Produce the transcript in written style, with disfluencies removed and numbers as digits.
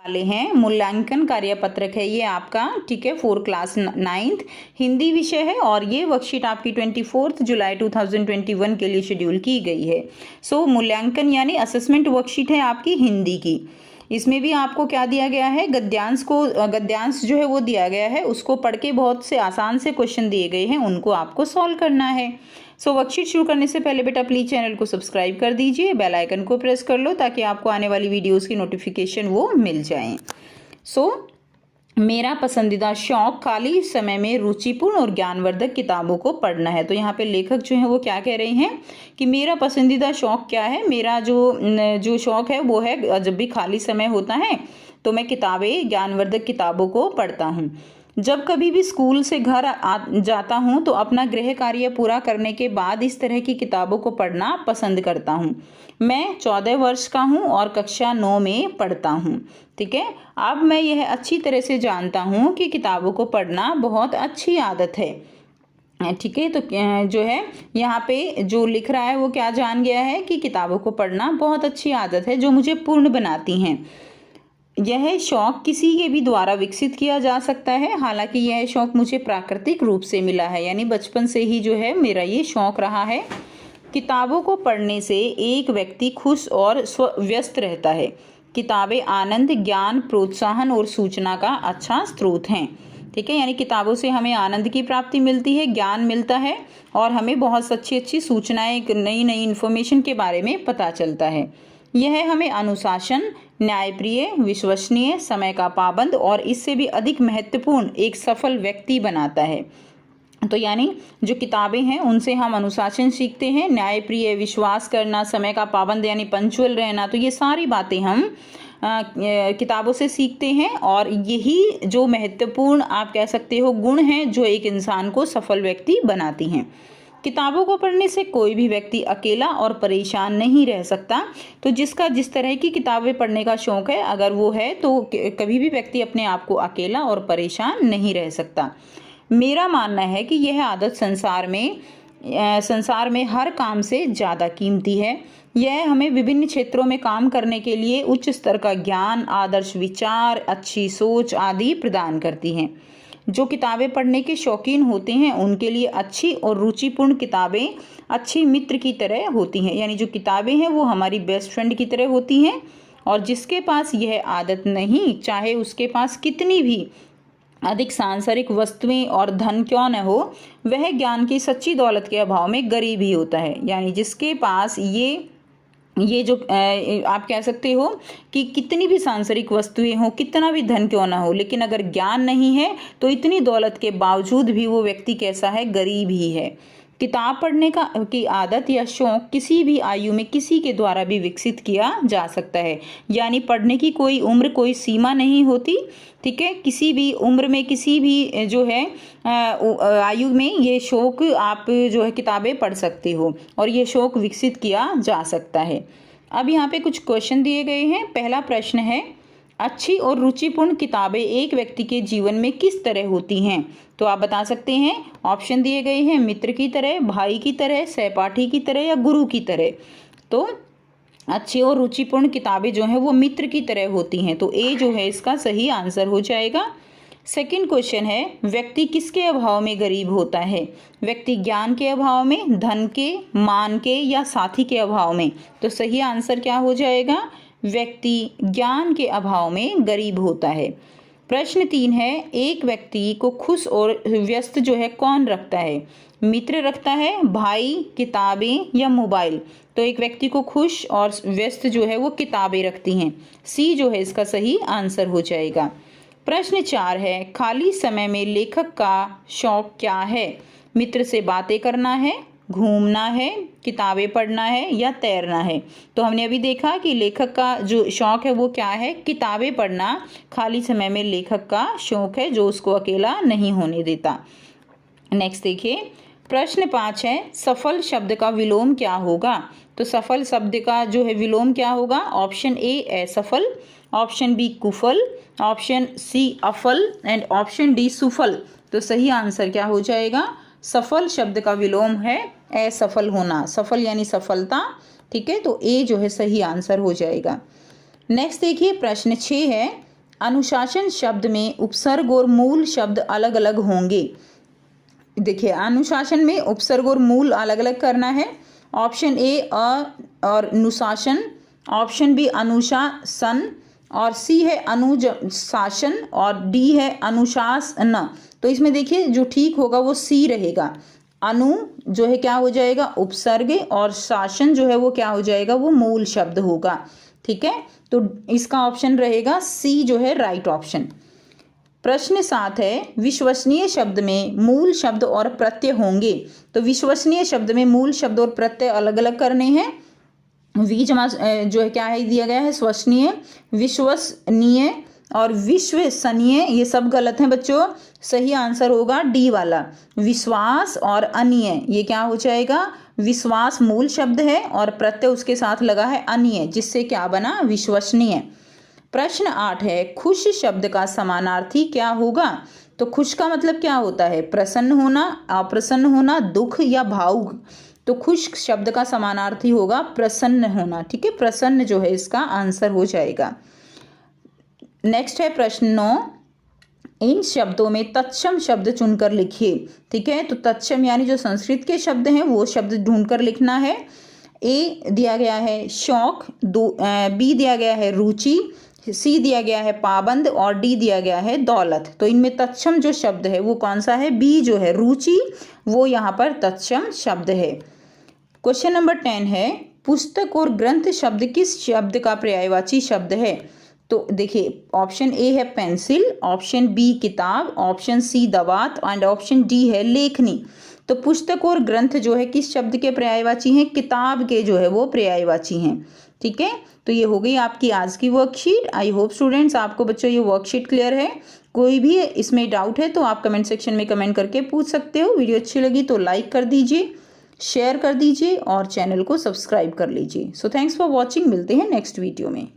वाले हैं। मूल्यांकन कार्यपत्रक है ये आपका, ठीक है, 4 क्लास 9th हिंदी विषय है और ये वर्कशीट आपकी 24 जुलाई 2021 के लिए शेड्यूल की गई है। सो मूल्यांकन यानी असेसमेंट वर्कशीट है आपकी हिंदी की। इसमें भी आपको क्या दिया गया है, गद्यांश जो है वो दिया गया है, उसको पढ़ के बहुत से आसान से क्वेश्चन दिए गए हैं, उनको आपको सॉल्व करना है। सो वर्कशीट शुरू करने से पहले बेटा प्लीज चैनल को सब्सक्राइब कर दीजिए, बेल आइकन को प्रेस कर लो ताकि आपको आने वाली वीडियोस की नोटिफिकेशन वो मिल जाए। मेरा पसंदीदा शौक खाली समय में रुचिपूर्ण और ज्ञानवर्धक किताबों को पढ़ना है। तो यहाँ पे लेखक जो है वो क्या कह रहे हैं कि मेरा पसंदीदा शौक क्या है, मेरा जो शौक है वो है जब भी खाली समय होता है तो मैं ज्ञानवर्धक किताबों को पढ़ता हूँ। जब कभी भी स्कूल से घर जाता हूँ तो अपना गृह कार्य पूरा करने के बाद इस तरह की किताबों को पढ़ना पसंद करता हूँ। मैं 14 वर्ष का हूँ और कक्षा 9 में पढ़ता हूँ। ठीक है, अब मैं यह अच्छी तरह से जानता हूँ कि किताबों को पढ़ना बहुत अच्छी आदत है। ठीक है, तो जो है यहाँ पे जो लिख रहा है वो क्या जान गया है कि किताबों को पढ़ना बहुत अच्छी आदत है जो मुझे पूर्ण बनाती हैं। यह शौक किसी के भी द्वारा विकसित किया जा सकता है, हालांकि यह शौक मुझे प्राकृतिक रूप से मिला है, यानी बचपन से ही जो है मेरा ये शौक रहा है। किताबों को पढ़ने से एक व्यक्ति खुश और व्यस्त रहता है। किताबें आनंद, ज्ञान, प्रोत्साहन और सूचना का अच्छा स्रोत हैं। ठीक है, यानी किताबों से हमें आनंद की प्राप्ति मिलती है, ज्ञान मिलता है और हमें बहुत अच्छी सूचनाएं, नई इन्फॉर्मेशन के बारे में पता चलता है। यह हमें अनुशासन, न्यायप्रिय, विश्वसनीय, समय का पाबंद और इससे भी अधिक महत्वपूर्ण एक सफल व्यक्ति बनाता है। तो यानी जो किताबें हैं उनसे हम अनुशासन सीखते हैं, न्यायप्रिय, विश्वास करना, समय का पाबंद यानी पंक्चुअल रहना, तो ये सारी बातें हम किताबों से सीखते हैं और यही जो महत्वपूर्ण आप कह सकते हो गुण हैं जो एक इंसान को सफल व्यक्ति बनाती हैं। किताबों को पढ़ने से कोई भी व्यक्ति अकेला और परेशान नहीं रह सकता। तो जिसका जिस तरह की किताबें पढ़ने का शौक है अगर वो है तो कभी भी व्यक्ति अपने आप को अकेला और परेशान नहीं रह सकता। मेरा मानना है कि यह आदत संसार में हर काम से ज़्यादा कीमती है। यह हमें विभिन्न क्षेत्रों में काम करने के लिए उच्च स्तर का ज्ञान, आदर्श विचार, अच्छी सोच आदि प्रदान करती हैं। जो किताबें पढ़ने के शौकीन होते हैं उनके लिए अच्छी और रुचिपूर्ण किताबें अच्छी मित्र की तरह होती हैं, यानी जो किताबें हैं वो हमारी बेस्ट फ्रेंड की तरह होती हैं। और जिसके पास यह आदत नहीं, चाहे उसके पास कितनी भी अधिक सांसारिक वस्तुएं और धन क्यों न हो, वह ज्ञान की सच्ची दौलत के अभाव में गरीब ही होता है। यानी जिसके पास ये जो आप कह सकते हो कि कितनी भी सांसारिक वस्तुएं हो, कितना भी धन क्यों ना हो, लेकिन अगर ज्ञान नहीं है तो इतनी दौलत के बावजूद भी वो व्यक्ति कैसा है, गरीब ही है। किताब पढ़ने की आदत या शौक किसी भी आयु में किसी के द्वारा भी विकसित किया जा सकता है, यानी पढ़ने की कोई उम्र, कोई सीमा नहीं होती। ठीक है, किसी भी उम्र में, किसी भी जो है आयु में ये शौक आप जो है किताबें पढ़ सकते हो और ये शौक विकसित किया जा सकता है। अब यहाँ पे कुछ क्वेश्चन दिए गए हैं। पहला प्रश्न है, अच्छी और रुचिपूर्ण किताबें एक व्यक्ति के जीवन में किस तरह होती हैं? तो आप बता सकते हैं। ऑप्शन दिए गए हैं, मित्र की तरह, भाई की तरह, सहपाठी की तरह या गुरु की तरह। तो अच्छी और रुचिपूर्ण किताबें जो हैं वो मित्र की तरह होती हैं, तो ए जो है इसका सही आंसर हो जाएगा। सेकंड क्वेश्चन है, व्यक्ति किसके अभाव में गरीब होता है? व्यक्ति ज्ञान के अभाव में, धन के, मान के या साथी के अभाव में? तो सही आंसर क्या हो जाएगा? व्यक्ति ज्ञान के अभाव में गरीब होता है। प्रश्न 3 है, एक व्यक्ति को खुश और व्यस्त जो है कौन रखता है? मित्र रखता है, भाई, किताबें या मोबाइल? तो एक व्यक्ति को खुश और व्यस्त जो है वो किताबें रखती हैं। सी जो है इसका सही आंसर हो जाएगा। प्रश्न 4 है, खाली समय में लेखक का शौक क्या है? मित्र से बातें करना है, घूमना है, किताबें पढ़ना है या तैरना है? तो हमने अभी देखा कि लेखक का जो शौक है वो क्या है? किताबें पढ़ना खाली समय में लेखक का शौक है जो उसको अकेला नहीं होने देता। नेक्स्ट देखिए, प्रश्न 5 है, सफल शब्द का विलोम क्या होगा? तो सफल शब्द का जो है विलोम क्या होगा? ऑप्शन ए असफल, ऑप्शन बी कुफल, ऑप्शन सी अफल एंड ऑप्शन डी सुफल। तो सही आंसर क्या हो जाएगा? सफल शब्द का विलोम है असफल होना, सफल यानी सफलता। ठीक है, तो ए जो है सही आंसर हो जाएगा। नेक्स्ट देखिए, प्रश्न 6 है, अनुशासन शब्द में उपसर्ग और मूल शब्द अलग अलग होंगे। देखिए, अनुशासन में उपसर्ग और मूल अलग अलग करना है। ऑप्शन ए और अनुशासन, ऑप्शन बी अनुशासन, और सी है अनुशासन, और डी है अनुशासन। तो इसमें देखिए जो ठीक होगा वो सी रहेगा। अनु जो है क्या हो जाएगा, उपसर्ग, और शासन जो है वो क्या हो जाएगा, वो मूल शब्द होगा। ठीक है, तो इसका ऑप्शन रहेगा सी जो है राइट ऑप्शन। प्रश्न 7 है, विश्वसनीय शब्द में मूल शब्द और प्रत्यय होंगे। तो विश्वसनीय शब्द में मूल शब्द और प्रत्यय अलग अलग करने हैं। वी जमा जो है क्या है दिया गया है, विश्वसनीय, विश्वसनीय और विश्वसनीय, ये सब गलत हैं बच्चों। सही आंसर होगा डी वाला, विश्वास और अनीय। ये क्या हो जाएगा, विश्वास मूल शब्द है और प्रत्यय उसके साथ लगा है अनीय, जिससे क्या बना, विश्वसनीय। प्रश्न 8 है, खुश शब्द का समानार्थी क्या होगा। तो खुश का मतलब क्या होता है, प्रसन्न होना, अप्रसन्न होना, दुख या भावुक। तो खुश शब्द का समानार्थी होगा प्रसन्न होना। ठीक है, प्रसन्न जो है इसका आंसर हो जाएगा। नेक्स्ट है प्रश्न 9, इन शब्दों में तत्सम शब्द चुनकर लिखिए। ठीक है, तो तत्सम यानी जो संस्कृत के शब्द हैं वो शब्द ढूंढकर लिखना है। ए दिया गया है शौक, बी दिया गया है रुचि, सी दिया गया है पाबंद, और डी दिया गया है दौलत। तो इनमें तत्सम जो शब्द है वो कौन सा है, बी जो है रुचि, वो यहाँ पर तत्सम शब्द है। क्वेश्चन नंबर 10 है, पुस्तक और ग्रंथ शब्द किस शब्द का पर्यायवाची शब्द है। तो देखिए, ऑप्शन ए है पेंसिल, ऑप्शन बी किताब, ऑप्शन सी दवात, एंड ऑप्शन डी है लेखनी। तो पुस्तक और ग्रंथ जो है किस शब्द के पर्यायवाची हैं, किताब के जो है वो पर्यायवाची हैं। ठीक है, तो ये हो गई आपकी आज की वर्कशीट। आई होप स्टूडेंट्स आपको बच्चों ये वर्कशीट क्लियर है। कोई भी इसमें डाउट है तो आप कमेंट सेक्शन में कमेंट करके पूछ सकते हो। वीडियो अच्छी लगी तो लाइक कर दीजिए, शेयर कर दीजिए और चैनल को सब्सक्राइब कर लीजिए। सो थैंक्स फॉर वॉचिंग, मिलते हैं नेक्स्ट वीडियो में।